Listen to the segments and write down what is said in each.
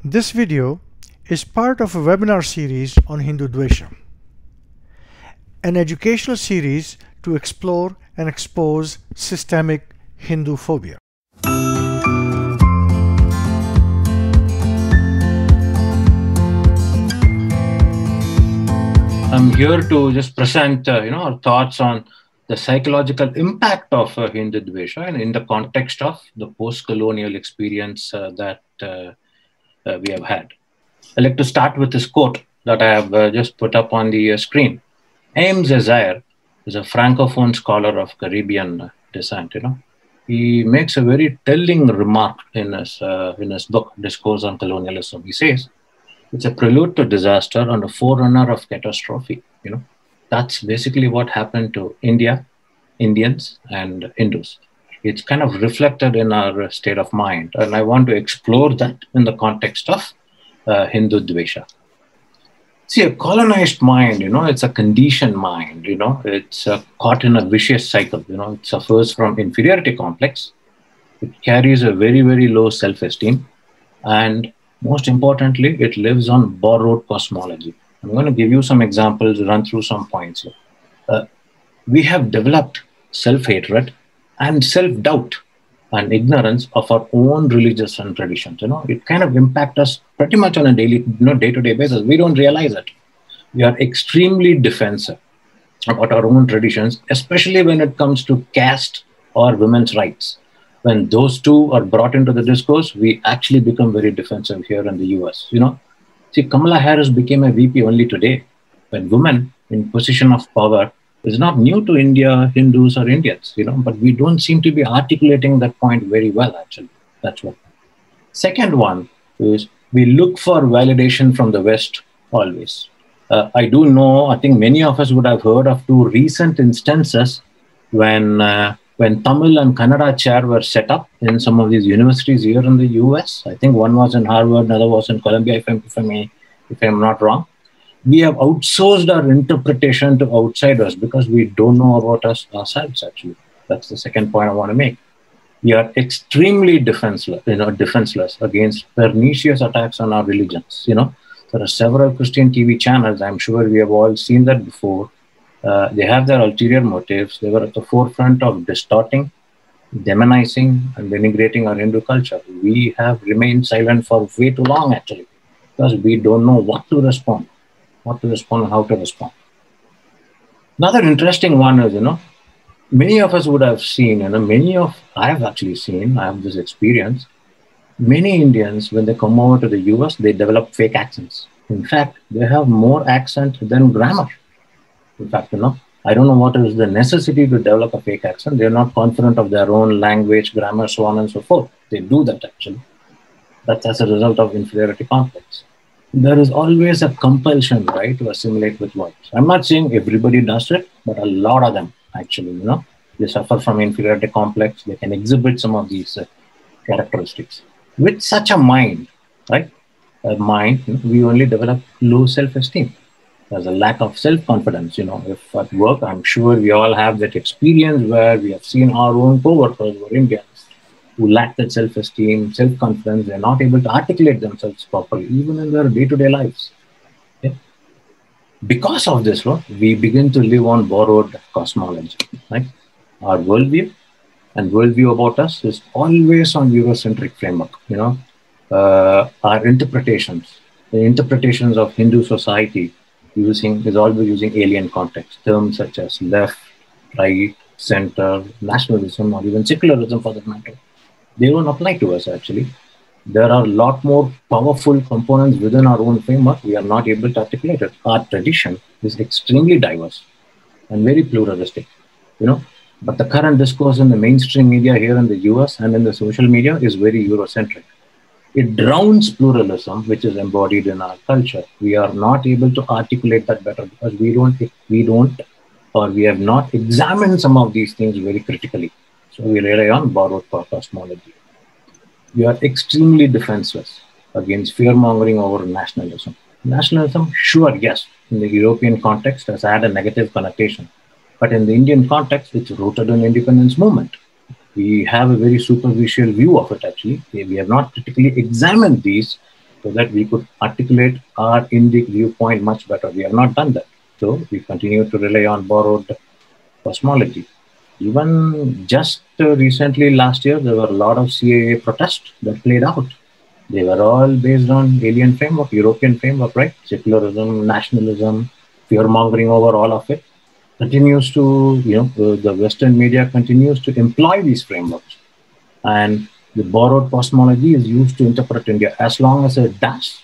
This video is part of a webinar series on Hindudvesha, an educational series to explore and expose systemic Hindu phobia. I'm here to just present, our thoughts on the psychological impact of Hindudvesha and in the context of the post-colonial experience that we have had. I'd like to start with this quote that I have just put up on the screen. Ames Desire is a Francophone scholar of Caribbean descent. He makes a very telling remark in his book, Discourse on Colonialism. He says, it's a prelude to disaster and a forerunner of catastrophe. That's basically what happened to India, Indians, and Hindus. It's kind of reflected in our state of mind. And I want to explore that in the context of Hindudvesha. See, a colonized mind, it's a conditioned mind, it's caught in a vicious cycle. It suffers from inferiority complex. It carries a very, very low self-esteem. And most importantly, it lives on borrowed cosmology. I'm going to give you some examples, run through some points here. We have developed self-hatred and self-doubt and ignorance of our own religious and traditions. It kind of impacts us pretty much on a daily, day-to-day basis. We don't realize it. We are extremely defensive about our own traditions, especially when it comes to caste or women's rights. When those two are brought into the discourse, we actually become very defensive here in the US. See, Kamala Harris became a VP only today, when women in position of power is not new to India, Hindus or Indians, but we don't seem to be articulating that point very well, actually. That's one. Second one is we look for validation from the West always. I do know, I think many of us would have heard of two recent instances when Tamil and Kannada chair were set up in some of these universities here in the US. I think one was in Harvard, another was in Columbia, if I'm not wrong. We have outsourced our interpretation to outsiders because we don't know about us ourselves, actually. That's the second point I want to make. We are extremely defenseless against pernicious attacks on our religions. There are several Christian TV channels. I'm sure we have all seen that before. They have their ulterior motives. They were at the forefront of distorting, demonizing, and denigrating our Hindu culture. We have remained silent for way too long, actually, because we don't know what to respond and how to respond. Another interesting one is, many of us would have seen, I have this experience. Many Indians, when they come over to the US, they develop fake accents. In fact, they have more accent than grammar. In fact, I don't know what is the necessity to develop a fake accent. They're not confident of their own language, grammar, so on and so forth. They do that, actually. That's as a result of inferiority complex. There is always a compulsion, right, to assimilate with words. I'm not saying everybody does it, but a lot of them, actually, they suffer from inferiority complex. They can exhibit some of these characteristics. With such a mind, right, we only develop low self-esteem. There's a lack of self-confidence. If at work, I'm sure we all have that experience where we have seen our own co-workers who are Indians who lack that self-esteem, self-confidence. They're not able to articulate themselves properly, even in their day-to-day lives. Okay? Because of this, we begin to live on borrowed cosmology. Right? Our worldview and worldview about us is always on Eurocentric framework. Our interpretations, the interpretations of Hindu society is always using alien context. Terms such as left, right, center, nationalism, or even secularism for that matter. They don't apply to us, actually. There are a lot more powerful components within our own framework. We are not able to articulate it. Our tradition is extremely diverse and very pluralistic, But the current discourse in the mainstream media here in the US and in the social media is very Eurocentric. It drowns pluralism, which is embodied in our culture. We are not able to articulate that better because we have not examined some of these things very critically. So we rely on borrowed cosmology. We are extremely defenseless against fear-mongering over nationalism. Nationalism, sure, yes, in the European context has had a negative connotation. But in the Indian context, it's rooted in independence movement. We have a very superficial view of it, actually. We have not critically examined these so that we could articulate our Indic viewpoint much better. We have not done that. So we continue to rely on borrowed cosmology. Even just recently, last year, there were a lot of CAA protests that played out. They were all based on alien framework, European framework, right? Secularism, nationalism, fear mongering over all of it continues to, the Western media continues to employ these frameworks. And the borrowed cosmology is used to interpret India. As long as it does,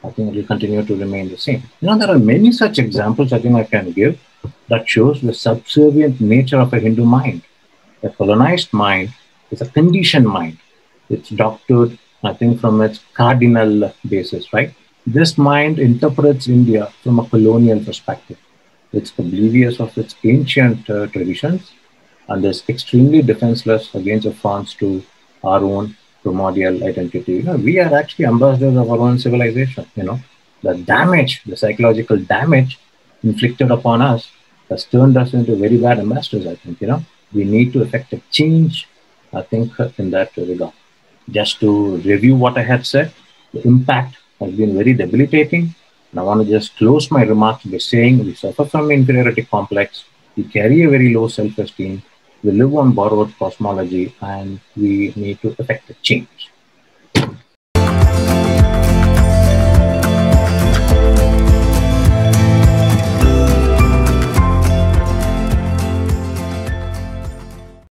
I think it will continue to remain the same. There are many such examples I think I can give that shows the subservient nature of a Hindu mind. A colonized mind is a conditioned mind. It's doctored, I think, from its cardinal basis, right? This mind interprets India from a colonial perspective. It's oblivious of its ancient traditions and is extremely defenseless against affronts to our own primordial identity. We are actually ambassadors of our own civilization. The damage, the psychological damage inflicted upon us has turned us into very bad ambassadors, I think. We need to effect a change, I think, in that regard. Just to review what I had said, the impact has been very debilitating. And I want to just close my remarks by saying we suffer from inferiority complex, we carry a very low self-esteem, we live on borrowed cosmology, and we need to effect a change.